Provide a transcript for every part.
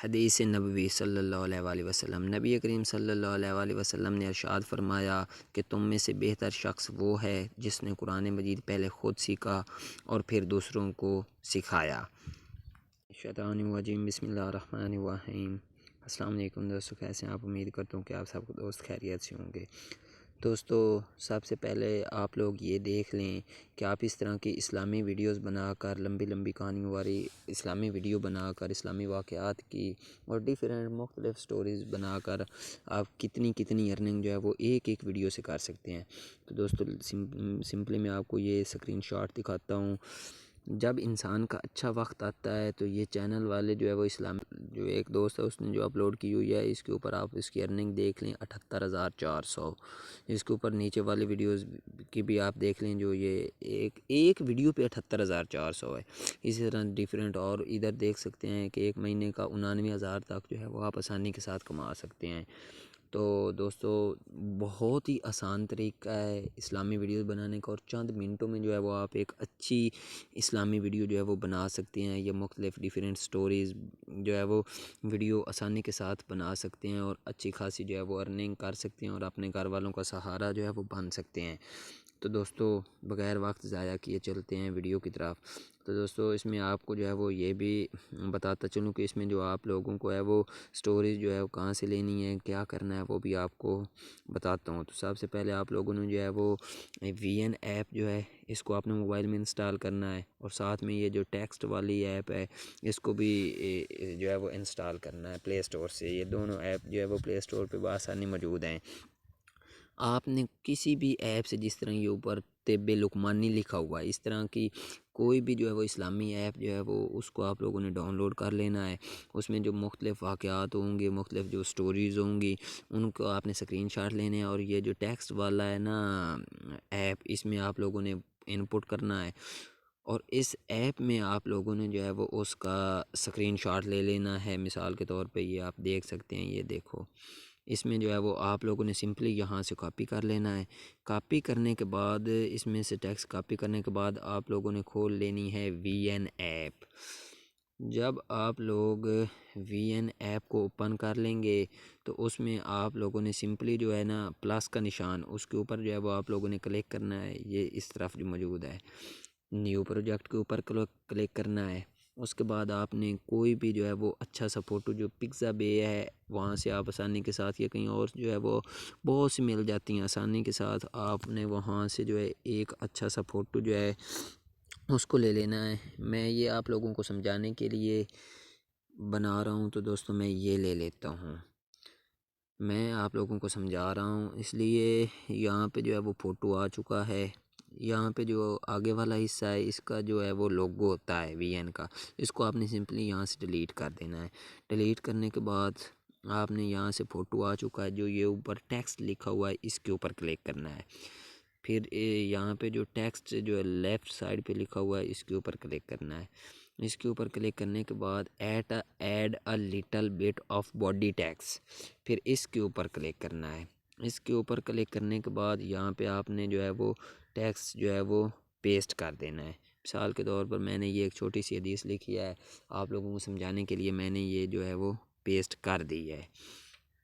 हदीस नबवी सल्लल्लाहु अलैहि वसल्लम। नबी करीम सल्लल्लाहु अलैहि वसल्लम ने इरशाद फरमाया कि तुम में से बेहतर शख्स वो है जिसने कुरान मजीद पहले ख़ुद सीखा और फिर दूसरों को सिखाया। शैतानिर्रजीम बिस्मिल्लाहिर्रहमानिर्रहीम। अस्सलाम वालेकुम दोस्तों, कैसे हैं आप? उम्मीद करता हूँ कि आप सब दोस्त खैरियत से होंगे। दोस्तों, सबसे पहले आप लोग ये देख लें कि आप इस तरह की इस्लामी वीडियोस बनाकर, लंबी लंबी कहानियों वाली इस्लामी वीडियो बनाकर, इस्लामी वाक़यात की और डिफरेंट मुख्तलिफ़ स्टोरीज़ बनाकर आप कितनी कितनी अर्निंग जो है वो एक एक वीडियो से कर सकते हैं। तो दोस्तों, सिंपली मैं आपको ये स्क्रीनशॉट दिखाता हूँ। जब इंसान का अच्छा वक्त आता है तो ये चैनल वाले जो है वो इस्लाम, जो एक दोस्त है उसने जो अपलोड की हुई है, इसके ऊपर आप इसकी अर्निंग देख लें 78,400। इसके ऊपर नीचे वाली वीडियोस की भी आप देख लें, जो ये एक एक वीडियो पे 78,400 है। इसी तरह डिफरेंट, और इधर देख सकते हैं कि एक महीने का 99,000 तक जो है वो आप आसानी के साथ कमा सकते हैं। तो दोस्तों, बहुत ही आसान तरीका है इस्लामी वीडियो बनाने का, और चंद मिनटों में जो है वो आप एक अच्छी इस्लामी वीडियो जो है वो बना सकते हैं। ये मुख्तलिफ़ डिफरेंट स्टोरीज़ जो है वो वीडियो आसानी के साथ बना सकते हैं और अच्छी खासी जो है वो अर्निंग कर सकते हैं और अपने घर वालों का सहारा जो है वो बन सकते हैं। तो दोस्तों, बग़ैर वक्त ज़ाया किए चलते हैं वीडियो की तरफ। तो दोस्तों, इसमें आपको जो है वो ये भी बताता चलूँ कि इसमें जो आप लोगों को है वो स्टोरेज जो है वो कहाँ से लेनी है, क्या करना है, वो भी आपको बताता हूँ। तो सबसे पहले आप लोगों ने जो है वो VN ऐप जो है इसको अपने मोबाइल में इंस्टॉल करना है, और साथ में ये जो टेक्स्ट वाली ऐप है इसको भी जो है वो इंस्टॉल करना है प्ले स्टोर से। ये दोनों ऐप जो है वो प्ले स्टोर पर बआसानी मौजूद हैं। आपने किसी भी ऐप से, जिस तरह ये ऊपर तिब्बे लुकमानी लिखा हुआ है, इस तरह की कोई भी जो है वो इस्लामी ऐप जो है वो उसको आप लोगों ने डाउनलोड कर लेना है। उसमें जो मुख्तलिफ़ वाक़यात होंगे, मुख्तलिफ़ जो स्टोरीज़ होंगी, उनको आपने स्क्रीनशॉट लेने हैं, और ये जो टेक्स्ट वाला है ना ऐप, इसमें आप लोगों ने इनपुट करना है, और इस ऐप में आप लोगों ने जो है वो उसका स्क्रीनशॉट ले लेना है। मिसाल के तौर पे ये आप देख सकते हैं, ये देखो, इसमें जो है वो आप लोगों ने सिंपली यहाँ से कॉपी कर लेना है। कॉपी करने के बाद, इसमें से टेक्स्ट कॉपी करने के बाद आप लोगों ने खोल लेनी है VN ऐप। जब आप लोग VN ऐप को ओपन कर लेंगे तो उसमें आप लोगों ने सिंपली जो है ना प्लस का निशान, उसके ऊपर जो है वो आप लोगों ने क्लिक करना है। ये इस तरफ जो मौजूद है, न्यू प्रोजेक्ट के ऊपर क्लिक करना है। उसके बाद आपने कोई भी जो है वो अच्छा सा फ़ोटो, जो पिक्सा बे है वहाँ से आप आसानी के साथ, या कहीं और जो है वो बहुत सी मिल जाती हैं आसानी के साथ, आपने वहाँ से जो है एक अच्छा सा फ़ोटो जो है उसको ले लेना है। मैं ये आप लोगों को समझाने के लिए बना रहा हूँ, तो दोस्तों मैं ये ले लेता हूँ, मैं आप लोगों को समझा रहा हूँ, इसलिए यहाँ पे जो है वो फ़ोटो आ चुका है। यहाँ पे जो आगे वाला हिस्सा है इसका जो है वो लोगो होता है VN का, इसको आपने सिंपली यहाँ से डिलीट कर देना है। डिलीट करने के बाद आपने यहाँ से फ़ोटो आ चुका है, जो ये ऊपर टेक्स्ट लिखा हुआ है इसके ऊपर क्लिक करना है। फिर यहाँ पे जो टेक्स्ट जो है लेफ़्ट साइड पे लिखा हुआ है इसके ऊपर क्लिक करना है। इसके ऊपर क्लिक करने के बाद add a little bit of body text, फिर इसके ऊपर क्लिक करना है। इसके ऊपर क्लिक करने के बाद यहाँ पे आपने जो है वो टेक्स्ट जो है वो पेस्ट कर देना है। मिसाल के तौर पर मैंने ये एक छोटी सी हदीस लिखी है, आप लोगों को समझाने के लिए मैंने ये जो है वो पेस्ट कर दी है।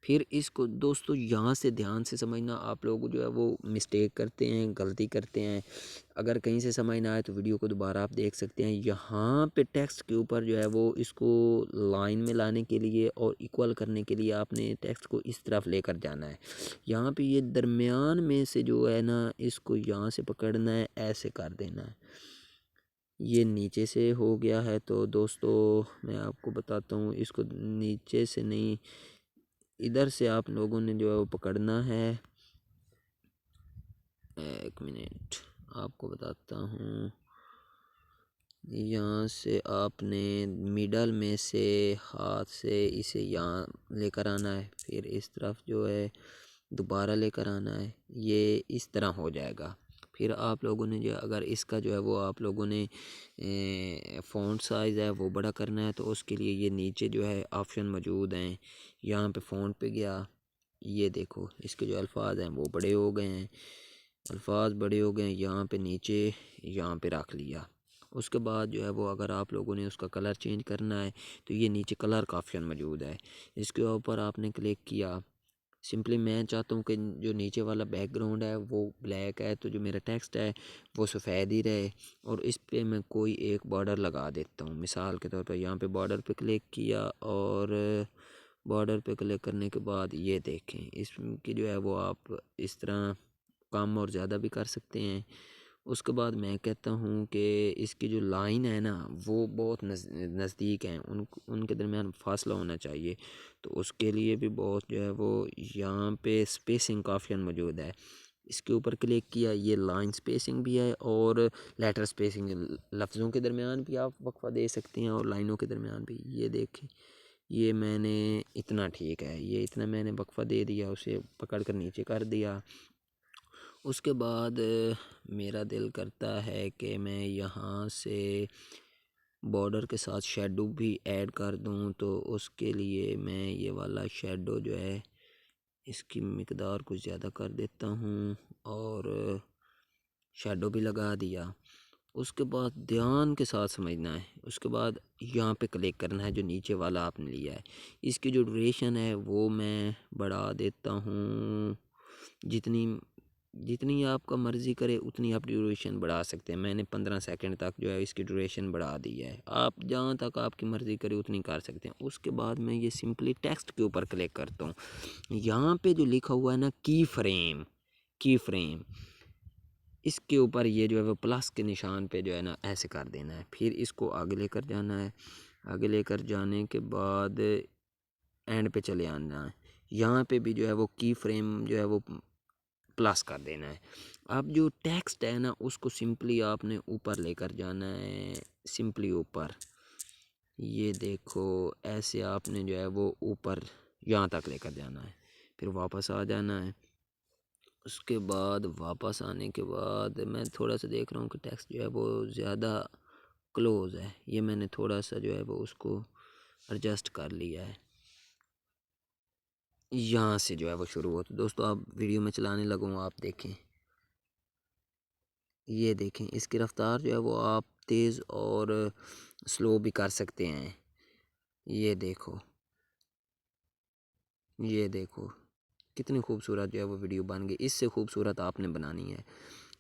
फिर इसको दोस्तों यहाँ से ध्यान से समझना, आप लोग जो है वो मिस्टेक करते हैं, गलती करते हैं। अगर कहीं से समझ ना आए तो वीडियो को दोबारा आप देख सकते हैं। यहाँ पे टेक्स्ट के ऊपर जो है वो इसको लाइन में लाने के लिए और इक्वल करने के लिए आपने टेक्स्ट को इस तरफ लेकर जाना है। यहाँ पे ये दरमियान में से जो है ना, इसको यहाँ से पकड़ना है, ऐसे कर देना है। ये नीचे से हो गया है, तो दोस्तों मैं आपको बताता हूँ, इसको नीचे से नहीं, इधर से आप लोगों ने जो है वो पकड़ना है। एक मिनट आपको बताता हूँ, यहाँ से आपने मिडल में से हाथ से इसे यहाँ लेकर आना है, फिर इस तरफ जो है दोबारा लेकर आना है, ये इस तरह हो जाएगा। फिर आप लोगों ने जो अगर इसका जो है वो आप लोगों ने फ़ॉन्ट साइज़ है वो बड़ा करना है, तो उसके लिए ये नीचे जो है ऑप्शन मौजूद हैं। यहाँ पे फ़ॉन्ट पे गया, ये देखो इसके जो अल्फाज हैं वो बड़े हो गए हैं, अल्फाज बड़े हो गए हैं। यहाँ पे नीचे यहाँ पे रख लिया, उसके बाद जो है वो अगर आप लोगों ने उसका कलर चेंज करना है तो ये नीचे कलर का ऑप्शन मौजूद है, इसके ऊपर आपने क्लिक किया। सिंपली मैं चाहता हूँ कि जो नीचे वाला बैकग्राउंड है वो ब्लैक है, तो जो मेरा टेक्स्ट है वो सफ़ेद ही रहे, और इस पे मैं कोई एक बॉर्डर लगा देता हूँ। मिसाल के तौर पर यहाँ पे बॉर्डर पे क्लिक किया, और बॉर्डर पे क्लिक करने के बाद ये देखें, इसकी जो है वो आप इस तरह कम और ज़्यादा भी कर सकते हैं। उसके बाद मैं कहता हूँ कि इसकी जो लाइन है ना वो बहुत नज़दीक हैं, उनके दरमियान फासला होना चाहिए, तो उसके लिए भी बहुत जो है वो यहाँ पे स्पेसिंग का ऑप्शन मौजूद है। इसके ऊपर क्लिक किया, ये लाइन स्पेसिंग भी है और लेटर स्पेसिंग, लफ्ज़ों के दरमियान भी आप वक्फ़ा दे सकते हैं और लाइनों के दरमियान भी। ये देखें, ये मैंने इतना ठीक है, ये इतना मैंने वक्फ़ा दे दिया, उसे पकड़ कर नीचे कर दिया। उसके बाद मेरा दिल करता है कि मैं यहाँ से बॉर्डर के साथ शेडो भी ऐड कर दूँ, तो उसके लिए मैं ये वाला शेडो जो है इसकी मिकदार कुछ ज़्यादा कर देता हूँ और शेडो भी लगा दिया। उसके बाद ध्यान के साथ समझना है, उसके बाद यहाँ पे क्लिक करना है जो नीचे वाला आपने लिया है। इसकी जो ड्यूरेशन है वो मैं बढ़ा देता हूँ, जितनी जितनी आपका मर्ज़ी करे उतनी आप ड्यूरेशन बढ़ा सकते हैं। मैंने 15 सेकंड तक जो है इसकी ड्यूरेशन बढ़ा दी है, आप जहाँ तक आपकी मर्ज़ी करे उतनी कर सकते हैं। उसके बाद मैं ये सिंपली टेक्स्ट के ऊपर क्लिक करता हूँ। यहाँ पे जो लिखा हुआ है ना की फ्रेम, इसके ऊपर ये जो है वो प्लस के निशान पे जो है ना ऐसे कर देना है, फिर इसको आगे लेकर जाना है। आगे लेकर जाने के बाद एंड पे चले आना है, यहाँ पे भी जो है वो की फ्रेम जो है वो प्लस कर देना है। अब जो टेक्स्ट है ना उसको सिंपली आपने ऊपर लेकर जाना है, सिंपली ऊपर, ये देखो ऐसे आपने जो है वो ऊपर यहाँ तक लेकर जाना है, फिर वापस आ जाना है। उसके बाद वापस आने के बाद मैं थोड़ा सा देख रहा हूँ कि टेक्स्ट जो है वो ज़्यादा क्लोज है, ये मैंने थोड़ा सा जो है वो उसको एडजस्ट कर लिया है। यहाँ से जो है वो शुरू हो, तो दोस्तों आप वीडियो में चलाने लगूँ, आप देखें, ये देखें इसकी रफ़्तार जो है वो आप तेज़ और स्लो भी कर सकते हैं। ये देखो, ये देखो कितनी खूबसूरत जो है वो वीडियो बन गई, इससे खूबसूरत आपने बनानी है।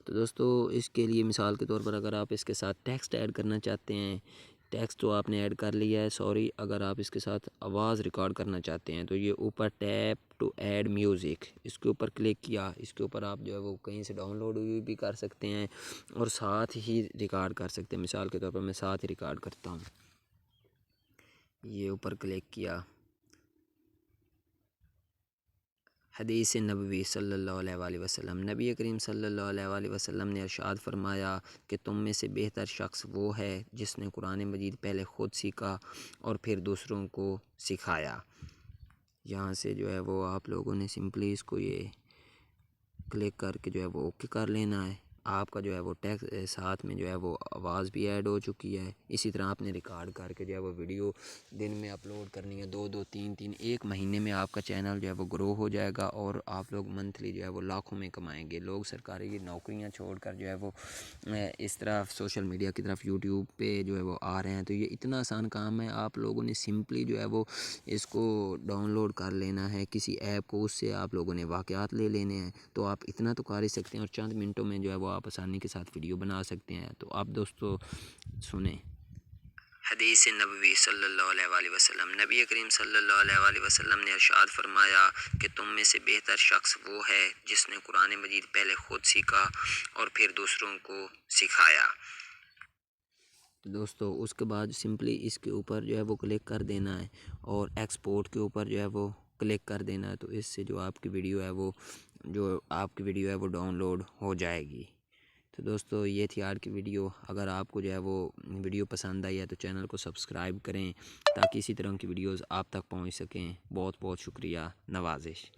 तो दोस्तों इसके लिए मिसाल के तौर पर अगर आप इसके साथ टेक्स्ट ऐड करना चाहते हैं, टेक्स्ट तो आपने ऐड कर लिया है, सॉरी, अगर आप इसके साथ आवाज़ रिकॉर्ड करना चाहते हैं तो ये ऊपर टैप टू ऐड म्यूज़िक, इसके ऊपर क्लिक किया, इसके ऊपर आप जो है वो कहीं से डाउनलोड हुई भी कर सकते हैं और साथ ही रिकॉर्ड कर सकते हैं। मिसाल के तौर पर मैं साथ ही रिकॉर्ड करता हूँ, ये ऊपर क्लिक किया। हदीस नबवी सल्लल्लाहु अलैहि वसल्लम, नबी करीम सल्लल्लाहु अलैहि वसल्लम ने इरशाद फरमाया कि तुम में से बेहतर शख्स वो है जिसने कुरान मजीद पहले ख़ुद सीखा और फिर दूसरों को सिखाया। यहाँ से जो है वो आप लोगों ने सिंपली इसको ये क्लिक करके जो है वो ओके कर लेना है। आपका जो है वो टेक्स्ट साथ में जो है वो आवाज़ भी ऐड हो चुकी है। इसी तरह आपने रिकॉर्ड करके जो है वो वीडियो दिन में अपलोड करनी है, 2-2 3-3, 1 महीने में आपका चैनल जो है वो ग्रो हो जाएगा और आप लोग मंथली जो है वो लाखों में कमाएंगे। लोग सरकारी नौकरियां छोड़कर जो है वो इस तरफ सोशल मीडिया की तरफ यूट्यूब पे जो है वो आ रहे हैं। तो ये इतना आसान काम है, आप लोगों ने सिंपली जो है वो इसको डाउनलोड कर लेना है किसी ऐप को, उससे आप लोगों ने वाक़यात ले लेने हैं, तो आप इतना तो कर ही सकते हैं और चंद मिनटों में जो है वो आप आसानी के साथ वीडियो बना सकते हैं। तो आप दोस्तों सुने हदीस नबवी सल्लल्लाहु अलैहि वसल्लम, नबी करीम सल्लल्लाहु अलैहि वसल्लम ने इरशाद फरमाया कि तुम में से बेहतर शख्स वो है जिसने कुरान मजीद पहले ख़ुद सीखा और फिर दूसरों को सिखाया। तो दोस्तों उसके बाद सिंपली इसके ऊपर जो है वो क्लिक कर देना है और एक्सपोर्ट के ऊपर जो है वो क्लिक कर देना है, तो इससे जो आपकी वीडियो है वो डाउनलोड हो जाएगी। तो दोस्तों ये थी आज की वीडियो, अगर आपको जो है वो वीडियो पसंद आई है तो चैनल को सब्सक्राइब करें ताकि इसी तरह की वीडियोज़ आप तक पहुंच सकें। बहुत बहुत शुक्रिया, नवाजिश।